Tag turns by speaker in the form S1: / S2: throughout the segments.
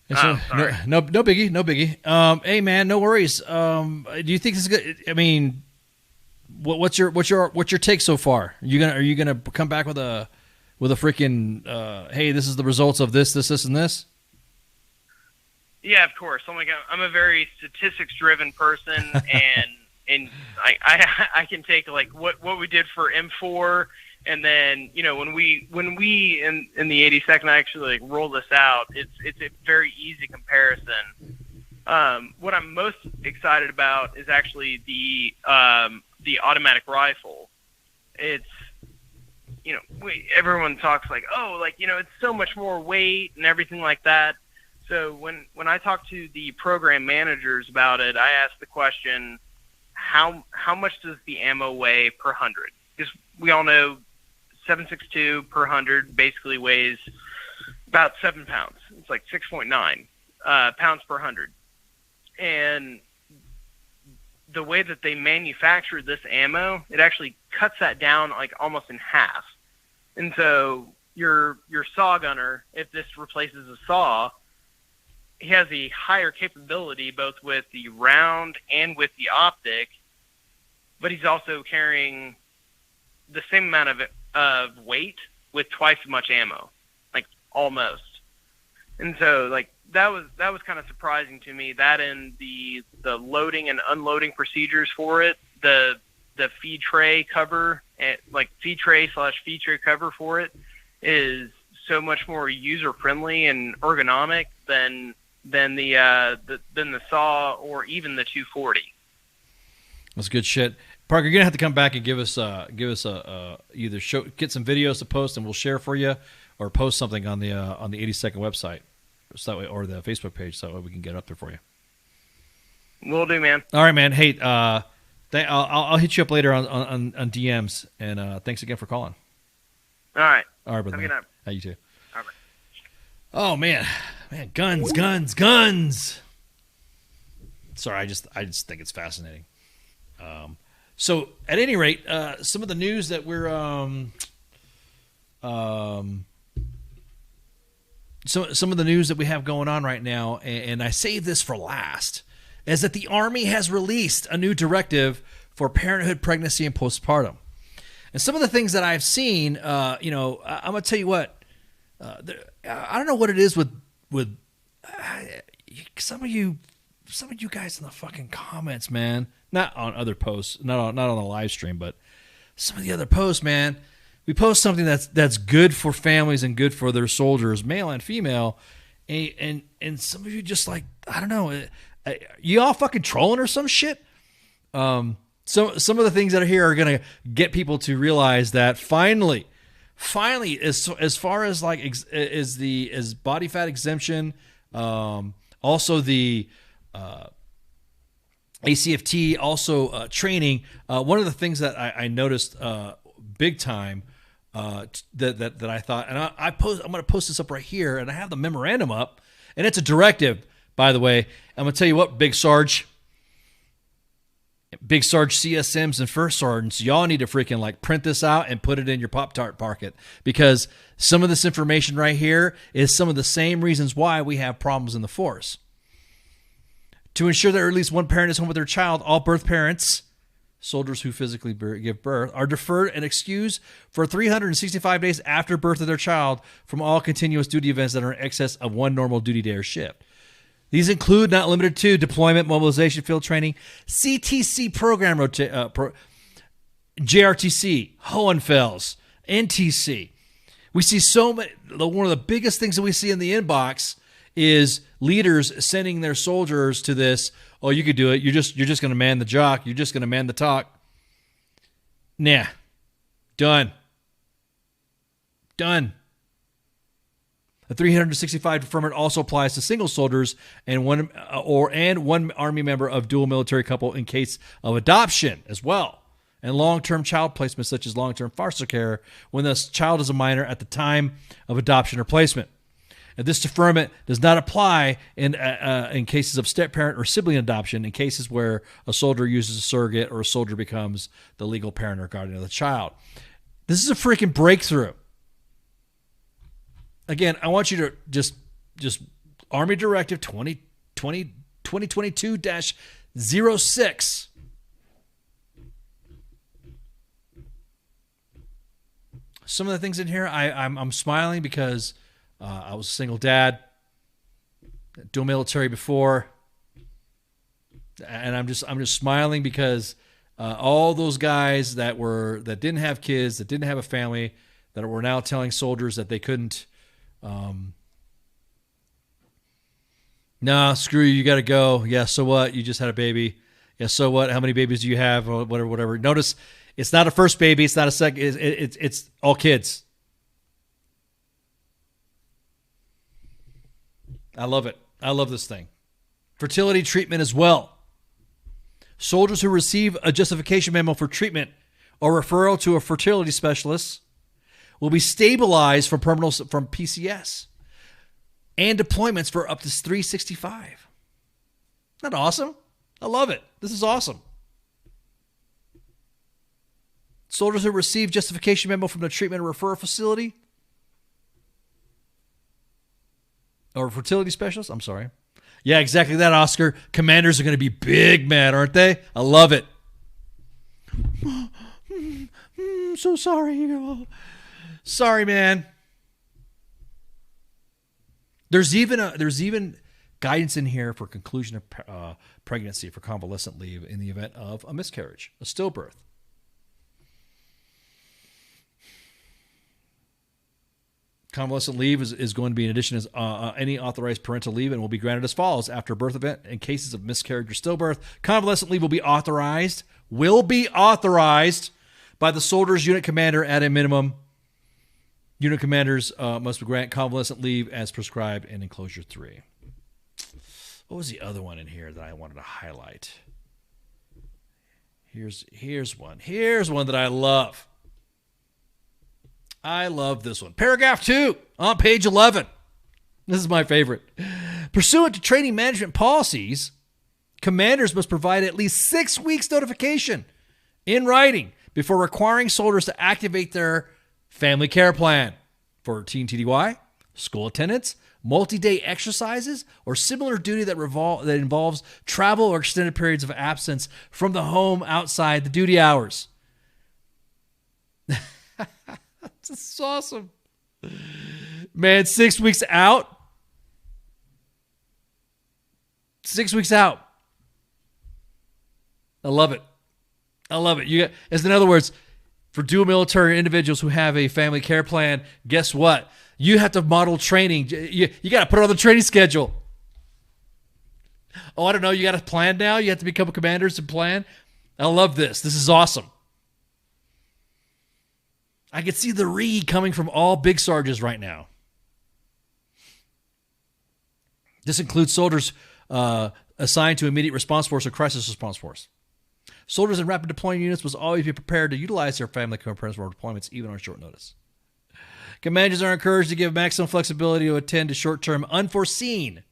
S1: Oh, sorry.
S2: No biggie, no biggie. Hey man, no worries. Do you think this is good? I mean, what's your take so far? Are you gonna come back with a freaking hey, this is the results of this, and this?
S1: Yeah, of course. I'm a very statistics driven person, and I can take like what we did for M4, and then when we in the 82nd actually like roll this out, it's a very easy comparison. What I'm most excited about is actually the automatic rifle. It's everyone talks like, oh, like it's so much more weight and everything like that. So when I talk to the program managers about it, I ask the question, how much does the ammo weigh per 100? Because we all know 7.62 per 100 basically weighs about 7 pounds. It's like 6.9 pounds per 100. And the way that they manufacture this ammo, it actually cuts that down like almost in half. And so your saw gunner, if this replaces a saw, he has a higher capability both with the round and with the optic, but he's also carrying the same amount of weight with twice as much ammo, like almost. And so like that was kind of surprising to me. That and the loading and unloading procedures for it, the feed tray cover, like feed tray / feed tray cover for it is so much more user friendly and ergonomic than the saw or even the 240.
S2: That's good shit. Parker, you're gonna have to come back and give us either get some videos to post and we'll share for you, or post something on the 82nd website, so that way, or the Facebook page, so that way we can get it up there for you.
S1: Will do, man.
S2: All right, man. Hey, I'll hit you up later on DMs, and thanks again for calling.
S1: All right.
S2: All right, brother.
S1: Have a good night.
S2: How you too?
S1: All right.
S2: Oh man, guns. Sorry, I just think it's fascinating. So at any rate, some of the news that we're some of the news that we have going on right now, and I saved this for last, is that the Army has released a new directive for parenthood, pregnancy, and postpartum. And some of the things that I've seen, I'm gonna tell you what. I don't know what it is with some of you guys in the fucking comments, man. Not on other posts, not on the live stream, but some of the other posts, man. We post something that's good for families and good for their soldiers, male and female, and some of you just like, I don't know, you all fucking trolling or some shit. So some of the things that are here are gonna get people to realize that finally, as far as like as body fat exemption, also the ACFT, also training. One of the things that I noticed big time that I thought, and I'm going to post this up right here, and I have the memorandum up, and it's a directive, by the way. I'm going to tell you what, Big Sarge, CSMs, and First Sergeants, y'all need to freaking like print this out and put it in your Pop-Tart pocket, because some of this information right here is some of the same reasons why we have problems in the force. To ensure that at least one parent is home with their child, all birth parents, soldiers who physically give birth, are deferred and excused for 365 days after birth of their child from all continuous duty events that are in excess of one normal duty day or shift. These include, not limited to, deployment, mobilization, field training, CTC program, JRTC, Hohenfels, NTC. We see so many. One of the biggest things that we see in the inbox is leaders sending their soldiers to this. Oh, you could do it. You're just going to man the jock. You're just going to man the talk. Nah, done. The 365 deferment also applies to single soldiers and one Army member of dual military couple in case of adoption as well, and long-term child placement such as long-term foster care when the child is a minor at the time of adoption or placement. And this deferment does not apply in cases of step-parent or sibling adoption, in cases where a soldier uses a surrogate or a soldier becomes the legal parent or guardian of the child. This is a freaking breakthrough. Again, I want you to just Army Directive 2022-06. Some of the things in here, I'm smiling because I was a single dad, dual military before, and I'm just smiling because all those guys that didn't have kids, that didn't have a family, that were now telling soldiers that they couldn't. Nah, screw you got to go. Yeah, so what? You just had a baby. Yeah, so what? How many babies do you have? Or whatever. Notice it's not a first baby. It's not a second. It's all kids. I love it. I love this thing. Fertility treatment as well. Soldiers who receive a justification memo for treatment or referral to a fertility specialist will be stabilized from PCS and deployments for up to 365. Isn't that awesome? I love it. This is awesome. Soldiers who receive justification memo from the treatment or referral facility or fertility specialist. I'm sorry. Yeah, exactly that, Oscar. Commanders are going to be big mad, aren't they? I love it. I'm so sorry. Sorry, man. There's even guidance in here for conclusion of pregnancy for convalescent leave in the event of a miscarriage, a stillbirth. Convalescent leave is going to be in addition as any authorized parental leave and will be granted as follows. After a birth event, in cases of miscarriage or stillbirth, convalescent leave will be authorized by the soldier's unit commander at a minimum. Unit commanders must grant convalescent leave as prescribed in Enclosure 3. What was the other one in here that I wanted to highlight? Here's one. Here's one that I love. I love this one. Paragraph 2 on page 11. This is my favorite. Pursuant to training management policies, commanders must provide at least 6 weeks notification in writing before requiring soldiers to activate their family care plan for teen TDY, school attendance, multi-day exercises, or similar duty that involves travel or extended periods of absence from the home outside the duty hours. This is awesome. Man, 6 weeks out. 6 weeks out. I love it. I love it. In other words, for dual military individuals who have a family care plan, guess what? You have to model training. You got to put it on the training schedule. Oh, I don't know. You got to plan now? You have to become commanders and plan? I love this. This is awesome. I could see the read coming from all big sergeants right now. This includes soldiers assigned to immediate response force or crisis response force. Soldiers in rapid deployment units must always be prepared to utilize their family care plans for deployments, even on short notice. Commanders are encouraged to give maximum flexibility to attend to short-term unforeseen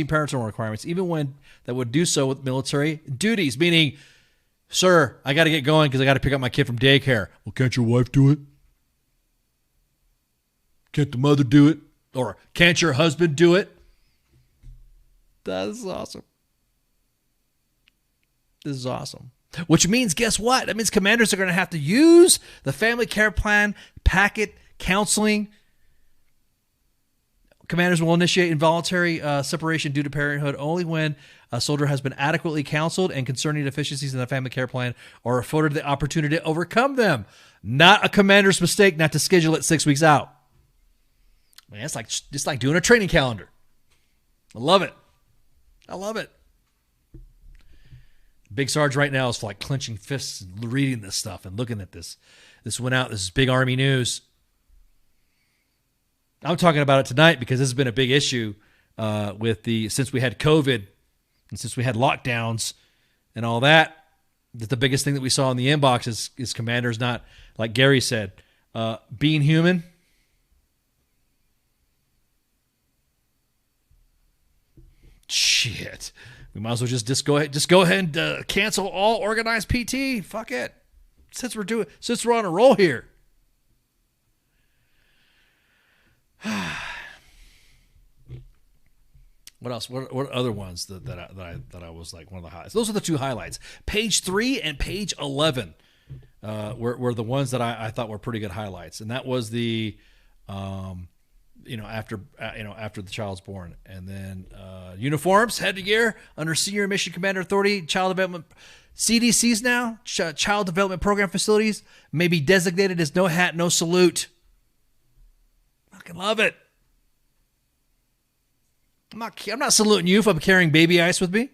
S2: parental requirements, even when that would do so with military duties, meaning, sir, I got to get going because I got to pick up my kid from daycare. Well, can't your wife do it? Can't the mother do it? Or can't your husband do it? That is awesome. This is awesome. Which means, guess what? That means commanders are going to have to use the family care plan, packet, counseling. Commanders will initiate involuntary separation due to parenthood only when a soldier has been adequately counseled and concerning deficiencies in the family care plan or afforded the opportunity to overcome them. Not a commander's mistake not to schedule it 6 weeks out. Man, it's like doing a training calendar. I love it. I love it. Big Sarge right now is like clenching fists and reading this stuff and looking at this. This went out. This is big Army news. I'm talking about it tonight because this has been a big issue since we had COVID and since we had lockdowns and all that. That the biggest thing that we saw in the inbox is commanders not, like Gary said, being human. Shit. We might as well just go ahead and cancel all organized PT. Fuck it. Since we're on a roll here. What else? What other ones that I was like one of the highlights? Those are the two highlights. Page 3 and page 11 were the ones that I thought were pretty good highlights, and that was the, after the child's born, and then uniforms, headgear under Senior Mission Commander Authority, Child Development. CDCs now, Child Development Program facilities may be designated as no hat, no salute. Fucking love it. I'm not saluting you if I'm carrying baby ice with me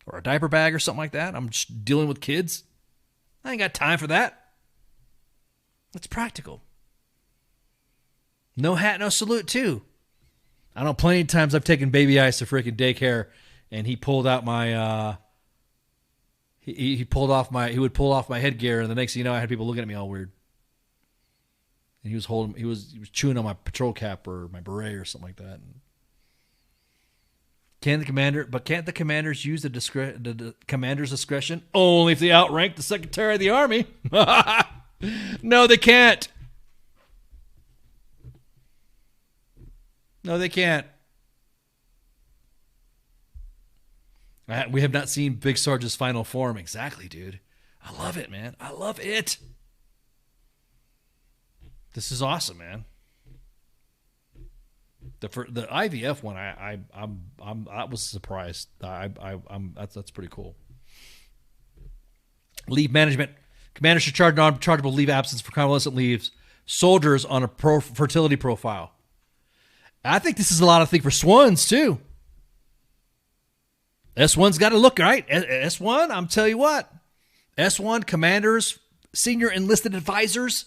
S2: or a diaper bag or something like that. I'm just dealing with kids. I ain't got time for that. It's practical. No hat, no salute too. I know plenty of times I've taken baby ice to freaking daycare, and he pulled out my he would pull off my headgear, and the next thing you know, I had people looking at me all weird. And he was chewing on my patrol cap or my beret or something like that. Can't the commanders use the commander's discretion only if they outrank the Secretary of the Army? No, they can't. No, they can't. We have not seen Big Sarge's final form. Exactly, dude. I love it, man. I love it. This is awesome, man. The IVF one, I was surprised. That's pretty cool. Leave management. Commanders should charge non-chargeable leave absence for convalescent leaves. Soldiers on a fertility profile. I think this is a lot of things for SWANs too. S1's got to look right. S1, I'm telling you what. S1 commanders, senior enlisted advisors,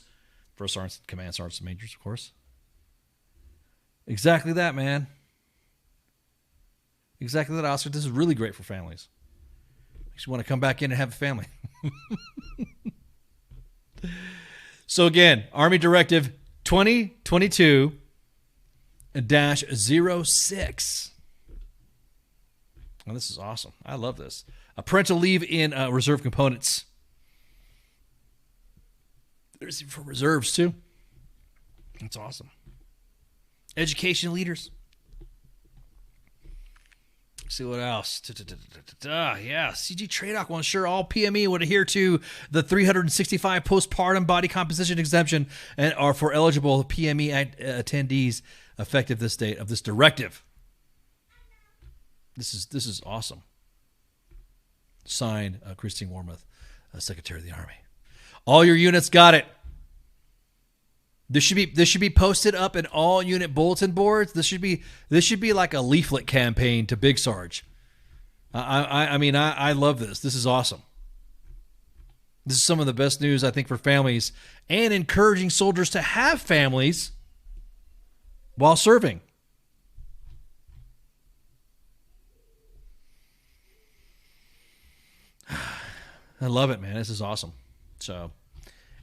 S2: first sergeants, command sergeants, and majors, of course. Exactly that, man. Exactly that, Oscar. This is really great for families. Makes you want to come back in and have a family. So again, Army Directive 2022-06. Oh, this is awesome. I love this. Parental leave in reserve components. There's for reserves too. That's awesome. Education leaders. Let's see what else. Yeah, CG Tradoc will ensure all PME would adhere to the 365 postpartum body composition exemption and are for eligible PME attendees effective this date of this directive. This is awesome. Signed, Christine Wormuth, Secretary of the Army. All your units got it. This should be posted up in all unit bulletin boards. This should be like a leaflet campaign to Big Sarge. I love this. This is awesome. This is some of the best news I think for families and encouraging soldiers to have families while serving. I love it, man. This is awesome. So,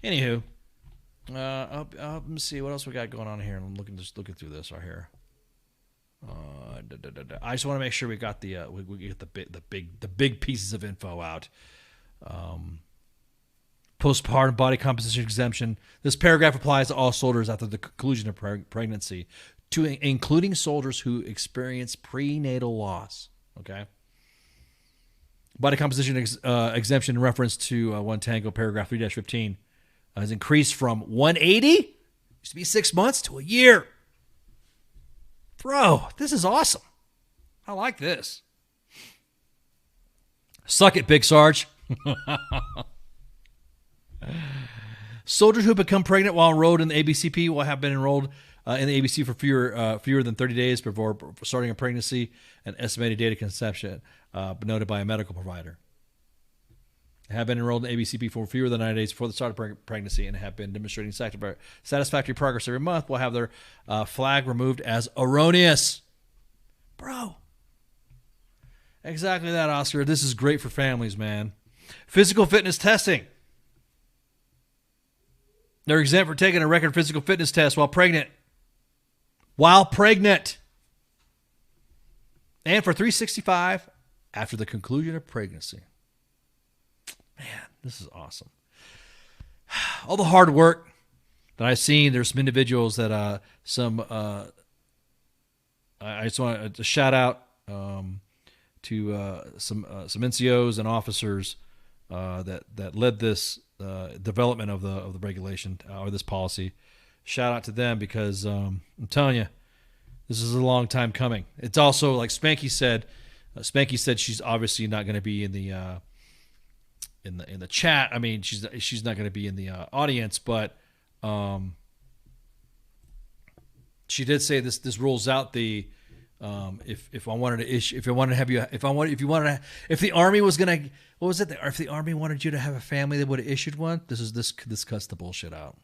S2: anywho, let me see what else we got going on here. I'm looking through this right here. I just want to make sure we got the big pieces of info out. Postpartum body composition exemption. This paragraph applies to all soldiers after the conclusion of pregnancy, including soldiers who experience prenatal loss. Okay. Body composition exemption in reference to 1 Tango paragraph 3-15 has increased from 180, used to be 6 months, to a year. Bro, this is awesome. I like this. Suck it, Big Sarge. Soldiers who become pregnant while enrolled in the ABCP will have been enrolled in the ABC for fewer than 30 days before starting a pregnancy and estimated date of conception, noted by a medical provider. Have been enrolled in ABCP for fewer than 90 days before the start of pregnancy and have been demonstrating satisfactory progress every month will have their flag removed as erroneous. Bro. Exactly that, Oscar. This is great for families, man. Physical fitness testing. They're exempt for taking a record physical fitness test while pregnant. And for 365 after the conclusion of pregnancy. Man, this is awesome. All the hard work that I've seen, there's some individuals that I just want to shout out to some NCOs and officers that led this development of the regulation or this policy. Shout out to them because I'm telling you, this is a long time coming. It's also like Spanky said. Spanky said she's obviously not going to be in the chat. I mean, she's not going to be in the audience, but she did say this rules out the if I wanted to issue, if the Army was gonna, what was it? If the Army wanted you to have a family, they would have issued one. This cuts the bullshit out.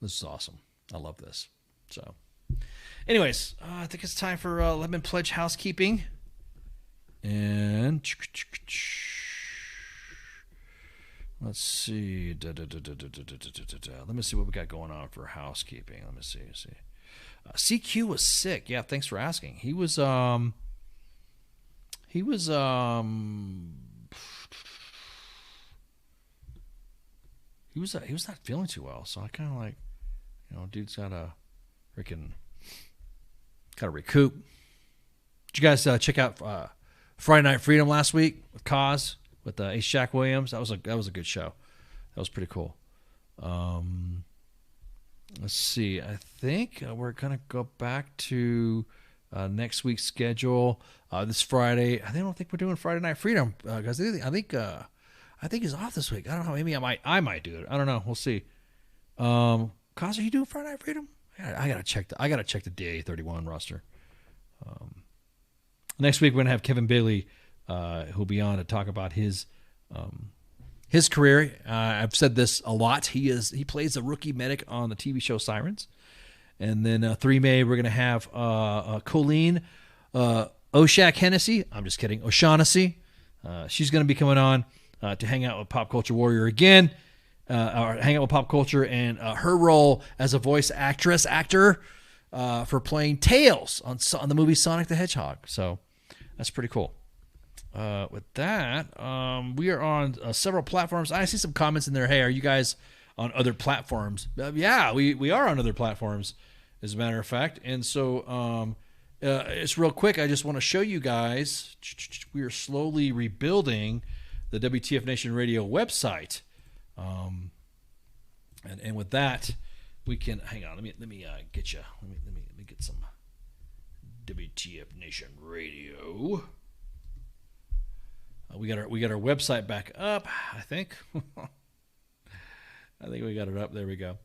S2: This is awesome. I love this. So, anyways, I think it's time for Lemon Pledge housekeeping, and let's see. Let me see what we got going on for housekeeping. Let me see. CQ was sick. Yeah, thanks for asking. He was not feeling too well. So I kind of like, dude's gotta recoup. Did you guys check out Friday Night Freedom last week with Cause with Ace Jack Williams? That was a good show. That was pretty cool. Let's see. I think we're gonna go back to next week's schedule. This Friday. I don't think we're doing Friday Night Freedom because I think he's off this week. I don't know. Maybe I might do it. I don't know. We'll see. Cause, are you doing Friday Night Freedom? I gotta check the DA31 roster. Next week we're gonna have Kevin Bailey, who'll be on to talk about his career. I've said this a lot. He plays a rookie medic on the TV show Sirens. And then 3 May, we're going to have Colleen Oshak Hennessy. I'm just kidding. O'Shaughnessy. She's going to be coming on to hang out with Pop Culture Warrior again. Or hang out with Pop Culture and her role as a voice actor for playing Tails on the movie Sonic the Hedgehog. So that's pretty cool. With that, we are on several platforms. I see some comments in there. Hey, are you guys on other platforms? Yeah, we are on other platforms, as a matter of fact. And so it's real quick. I just want to show you guys. We are slowly rebuilding the WTF Nation Radio website. And with that, we can hang on. Let me get you. Let me get some WTF Nation Radio. We got our website back up, I think. I think we got it up. There we go.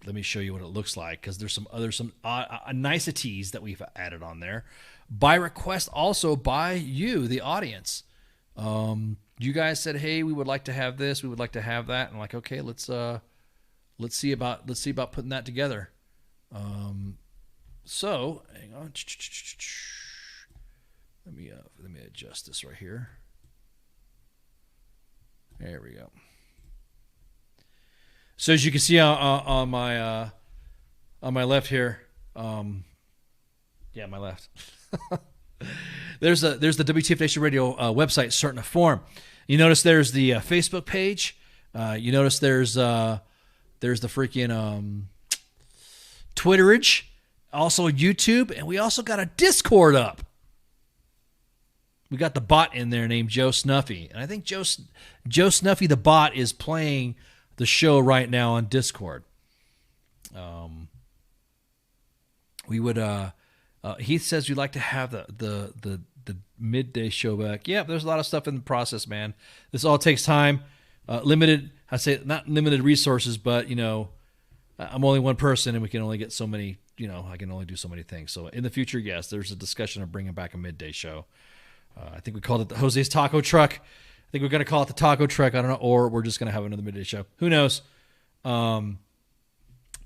S2: Let me show you what it looks like because there's some niceties that we've added on there by request, also by you, the audience. You guys said, "Hey, we would like to have this. We would like to have that." And I'm like, okay, let's see about putting that together. So hang on. Let me adjust this right here. There we go. So as you can see on my left here, my left. there's the WTF Nation Radio website starting to form. You notice there's the Facebook page. You notice there's the freaking Twitterage, also YouTube, and we also got a Discord up. We got the bot in there named Joe Snuffy. And I think Joe Snuffy, the bot, is playing the show right now on Discord. We would Heath says we'd like to have the midday show back. Yeah, there's a lot of stuff in the process, man. This all takes time. Limited, I say not limited resources, but I'm only one person and we can only get so many, I can only do so many things. So in the future, yes, there's a discussion of bringing back a midday show. I think we called it the Jose's Taco Truck. I think we're going to call it the Taco Truck. I don't know, or we're just going to have another midday show. Who knows? But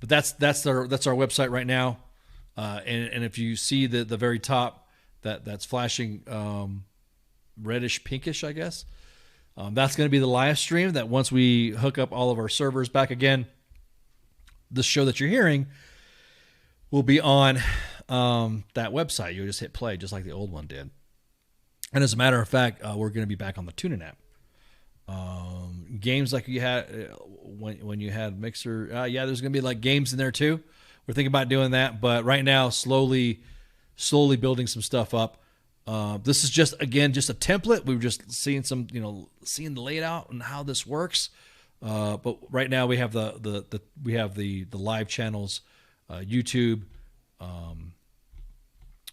S2: that's our website right now. And if you see the very top, that's flashing reddish pinkish, I guess. That's going to be the live stream. That once we hook up all of our servers back again, the show that you're hearing will be on that website. You'll just hit play, just like the old one did. And as a matter of fact, we're going to be back on the TuneIn app. Games like you had when you had Mixer, there's going to be like games in there too. We're thinking about doing that, but right now, slowly slowly building some stuff up. This is just a template. We were just seeing seeing the layout and how this works. But right now we have the live channels, YouTube,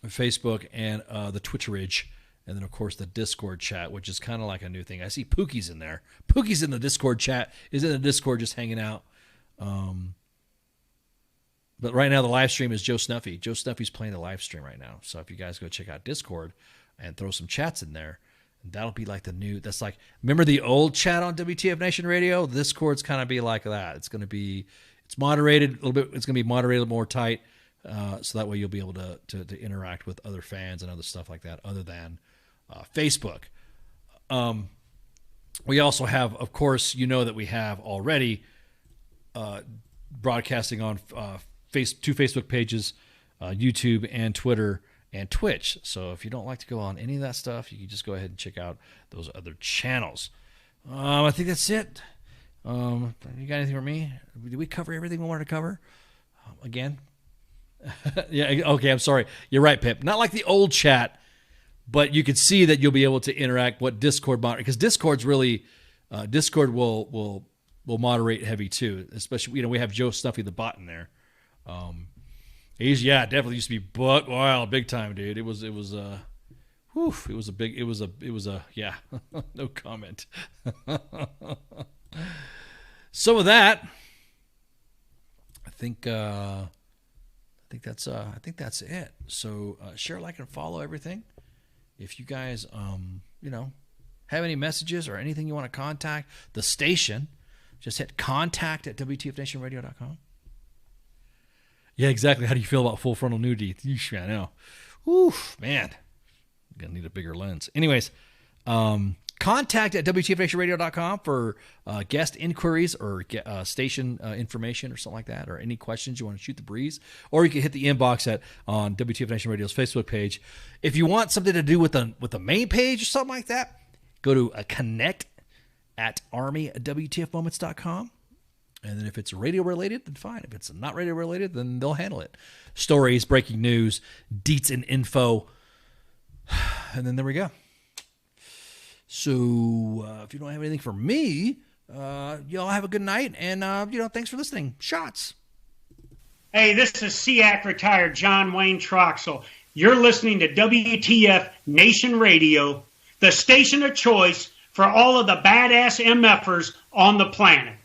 S2: Facebook, and the Twitterage, and then of course the Discord chat, which is kind of like a new thing. I see Pookie's in there. Pookie's in the Discord chat. Is in the Discord just hanging out. But right now the live stream is Joe Snuffy. Joe Snuffy's playing the live stream right now. So if you guys go check out Discord and throw some chats in there, that'll be like remember the old chat on WTF Nation Radio? Discord's kind of be like that. It's moderated a little bit. It's going to be moderated more tight. So that way you'll be able to interact with other fans and other stuff like that other than Facebook. We also have, of course, that we have already broadcasting on two Facebook pages, YouTube and Twitter and Twitch. So if you don't like to go on any of that stuff, you can just go ahead and check out those other channels. I think that's it. You got anything for me? Did we cover everything we wanted to cover? Again? Yeah, okay, I'm sorry. You're right, Pimp. Not like the old chat, but you can see that you'll be able to interact what Discord because Discord's really Discord will moderate heavy too, especially we have Joe Snuffy the bot in there. Definitely used to be buck wild big time, dude. It was no comment. So with that, I think that's it. So share, like, and follow everything. If you guys have any messages or anything you want to contact the station, just hit contact@WTFNationRadio.com. Yeah, exactly. How do you feel about full frontal nudity? Yeesh, I know. Oof, man. I'm going to need a bigger lens. Anyways, contact@WTFNationRadio.com for guest inquiries or station information or something like that, or any questions you want to shoot the breeze. Or you can hit the inbox on WTF Nation Radio's Facebook page. If you want something to do with the main page or something like that, go to connect@army.wtfmoments.com. And then if it's radio related, then fine. If it's not radio related, then they'll handle it. Stories, breaking news, deets and info. And then there we go. So if you don't have anything for me, y'all have a good night. And, thanks for listening. Shots.
S3: Hey, this is SEAC retired John Wayne Troxel. You're listening to WTF Nation Radio, the station of choice for all of the badass MFers on the planet.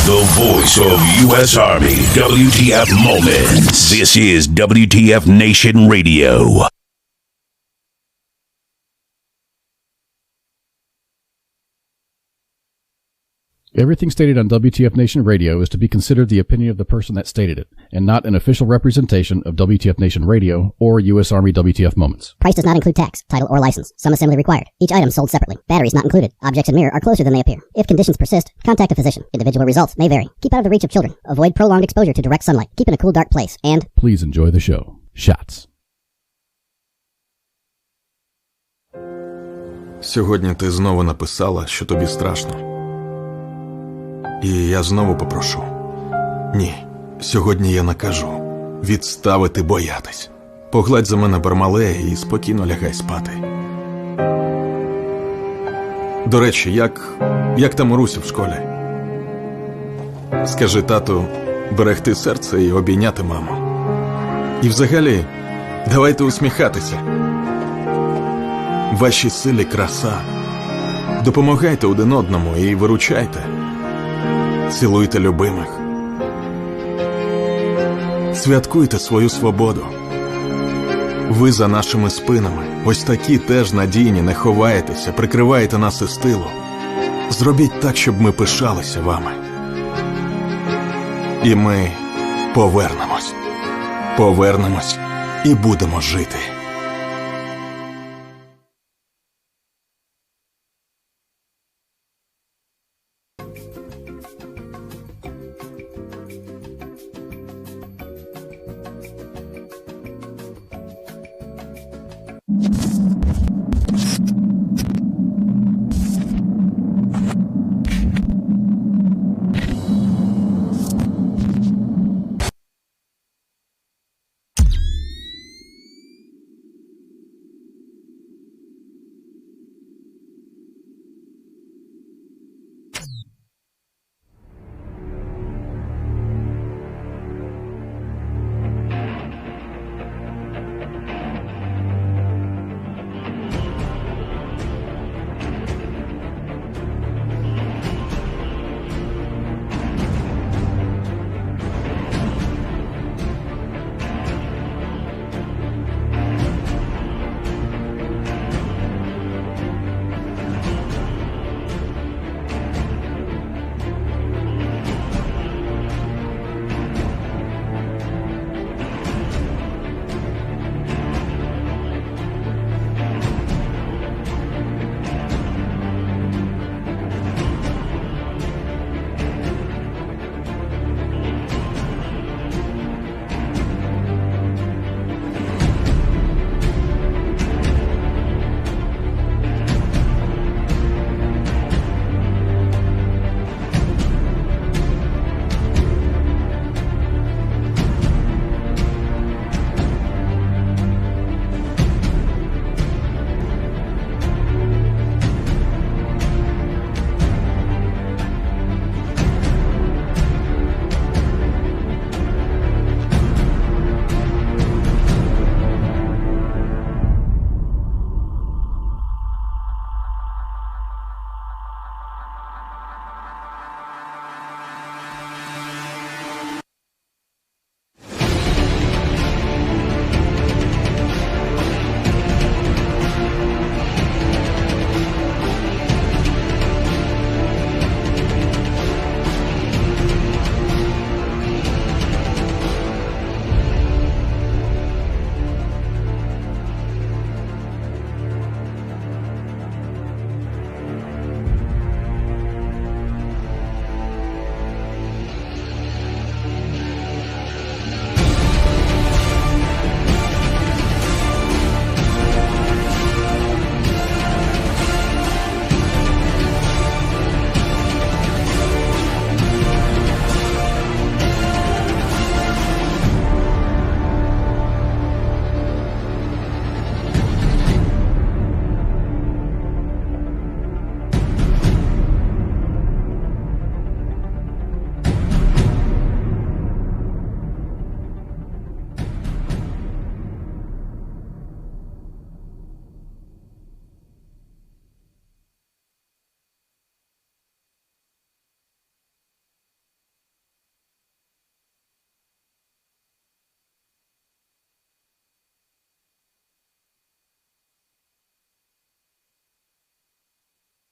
S4: The voice of U.S. Army, WTF Moments. This is WTF Nation Radio.
S5: Everything stated on WTF Nation Radio is to be considered the opinion of the person that stated it, and not an official representation of WTF Nation Radio or U.S. Army WTF Moments.
S6: Price does not include tax, title, or license. Some assembly required. Each item sold separately. Batteries not included. Objects in mirror are closer than they appear. If conditions persist, contact a physician. Individual results may vary. Keep out of the reach of children. Avoid prolonged exposure to direct sunlight. Keep in a cool, dark place. And
S5: please enjoy the show. Shots.
S7: Сьогодні ти знову написала, що тобі страшно. І я знову попрошу. Ні, сьогодні я накажу відставити боятись. Погладь за мене бармалея і спокійно лягай спати. До речі, як там Руся в школі? Скажи тату берегти серце і обійняти маму. І взагалі, давайте усміхатися. В вашій силі краса. Допомагайте один одному і виручайте. Цілуйте любимих. Святкуйте свою свободу. Ви за нашими спинами. Ось такі теж надійні, не ховаєтеся, прикриваєте нас із тилу. Зробіть так, щоб ми пишалися вами. І ми повернемось. Повернемось і будемо жити.